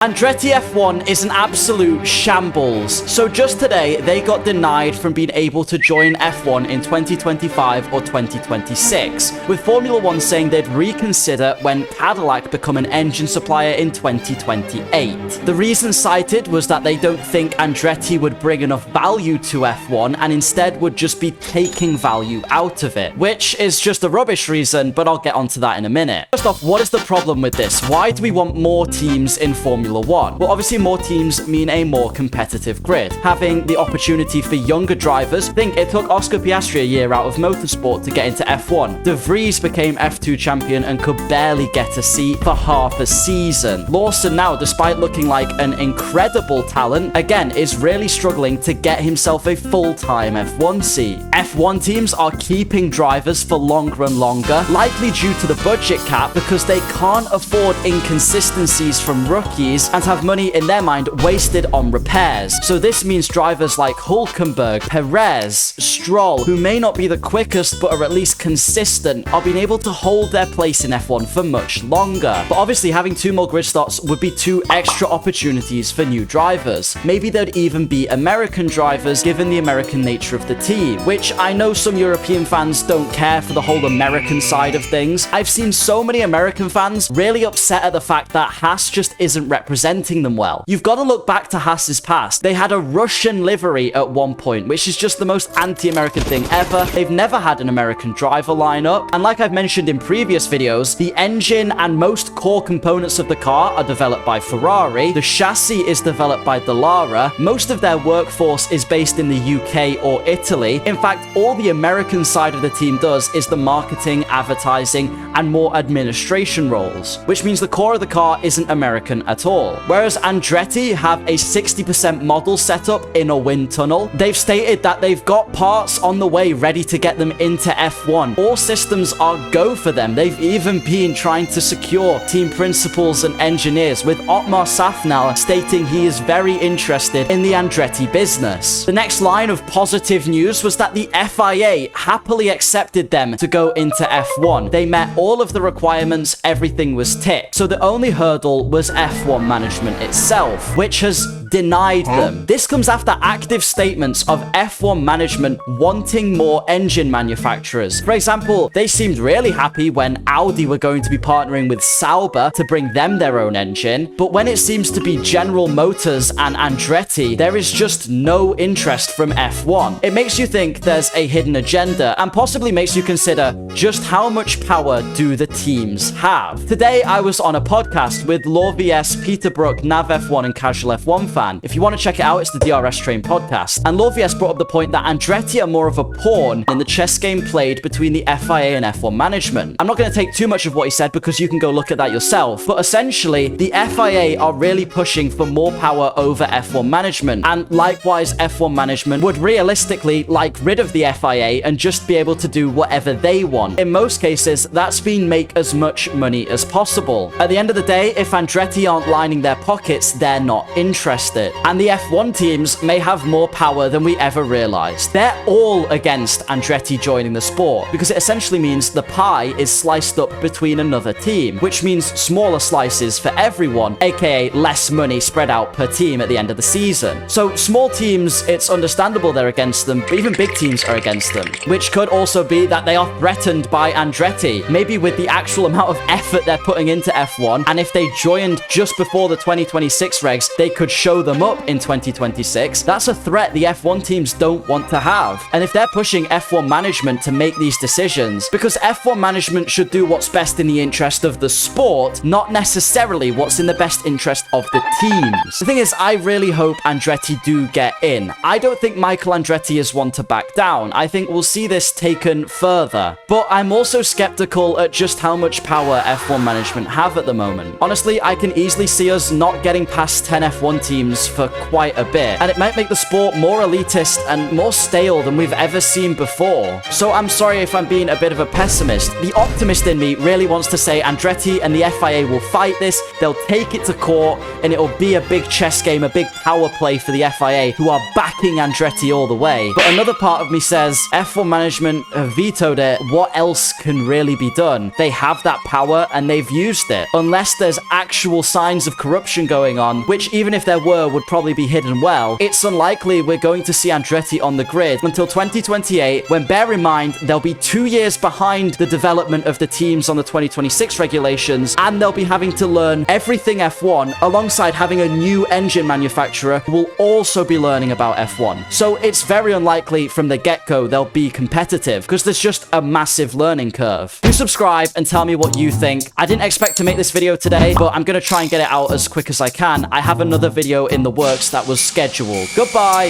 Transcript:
Andretti F1 is an absolute shambles. So just today, they got denied from being able to join F1 in 2025 or 2026, with Formula 1 saying they'd reconsider when Cadillac become an engine supplier in 2028. The reason cited was that they don't think Andretti would bring enough value to F1 and instead would just be taking value out of it, which is just a rubbish reason, but I'll get onto that in a minute. First off, what is the problem with this? Why do we want more teams in Formula 1? Well, obviously more teams mean a more competitive grid. Having the opportunity for younger drivers. Think it took Oscar Piastri a year out of motorsport to get into F1. De Vries became F2 champion and could barely get a seat for half a season. Lawson now, despite looking like an incredible talent, again is really struggling to get himself a full-time F1 seat. F1 teams are keeping drivers for longer and longer, likely due to the budget cap because they can't afford inconsistencies from rookies and have money in their mind wasted on repairs. So this means drivers like Hülkenberg, Perez, Stroll, who may not be the quickest but are at least consistent, are being able to hold their place in F1 for much longer. But obviously having 2 more grid starts would be 2 extra opportunities for new drivers. Maybe there'd even be American drivers given the American nature of the team, which I know some European fans don't care for the whole American side of things. I've seen so many American fans really upset at the fact that Haas just isn't representing them well. You've got to look back to Haas's past. They had a Russian livery at one point, which is just the most anti-American thing ever. They've never had an American driver lineup. And like I've mentioned in previous videos, the engine and most core components of the car are developed by Ferrari. The chassis is developed by Dallara. Most of their workforce is based in the UK or Italy. In fact, all the American side of the team does is the marketing, advertising, and more administration roles, which means the core of the car isn't American at all. Whereas Andretti have a 60% model setup in a wind tunnel. They've stated that they've got parts on the way ready to get them into F1. All systems are go for them. They've even been trying to secure team principals and engineers, with Otmar Safnauer stating he is very interested in the Andretti business. The next line of positive news was that the FIA happily accepted them to go into F1. They met all of the requirements, everything was ticked. So the only hurdle was F1 management itself, which has denied them. This comes after active statements of F1 management wanting more engine manufacturers. For example, they seemed really happy when Audi were going to be partnering with Sauber to bring them their own engine, but when it seems to be General Motors and Andretti, there is just no interest from F1. It makes you think there's a hidden agenda and possibly makes you consider just how much power do the teams have. Today, I was on a podcast with Law VS, Peter Brook, Nav F1 and Casual F1 fan. If you want to check it out, it's the DRS Train podcast. And Law VS brought up the point that Andretti are more of a pawn in the chess game played between the FIA and F1 management. I'm not going to take too much of what he said because you can go look at that yourself. But essentially, the FIA are really pushing for more power over F1 management. And likewise, F1 management would realistically like rid of the FIA and just be able to do whatever they want. In most cases, that's been make as much money as possible. At the end of the day, if Andretti aren't lining their pockets, they're not interested. And the F1 teams may have more power than we ever realized. They're all against Andretti joining the sport because it essentially means the pie is sliced up between another team, which means smaller slices for everyone, aka less money spread out per team at the end of the season. So small teams, it's understandable they're against them, but even big teams are against them, which could also be that they are threatened by Andretti, maybe with the actual amount of effort they're putting into F1, and if they joined just before the 2026 regs, they could show them up in 2026. That's a threat the F1 teams don't want to have. And if they're pushing F1 management to make these decisions, because F1 management should do what's best in the interest of the sport, not necessarily what's in the best interest of the teams. The thing is, I really hope Andretti do get in. I don't think Michael Andretti is one to back down. I think we'll see this taken further. But I'm also skeptical at just how much power F1 management have at the moment. Honestly, I can easily see us not getting past 10 F1 teams teams for quite a bit, and it might make the sport more elitist and more stale than we've ever seen before. So I'm sorry if I'm being a bit of a pessimist. The optimist in me really wants to say Andretti and the FIA will fight this, they'll take it to court, and it'll be a big chess game, a big power play for the FIA, who are backing Andretti all the way. But another part of me says, F1 management have vetoed it, what else can really be done? They have that power and they've used it. Unless there's actual signs of corruption going on, which even if there were would probably be hidden well, it's unlikely we're going to see Andretti on the grid until 2028, when, bear in mind, they'll be 2 years behind the development of the teams on the 2026 regulations, and they'll be having to learn everything F1 alongside having a new engine manufacturer who will also be learning about F1. So it's very unlikely from the get-go they'll be competitive, because there's just a massive learning curve. Do subscribe and tell me what you think. I didn't expect to make this video today, but I'm going to try and get it out as quick as I can. I have another video in the works that was scheduled. Goodbye!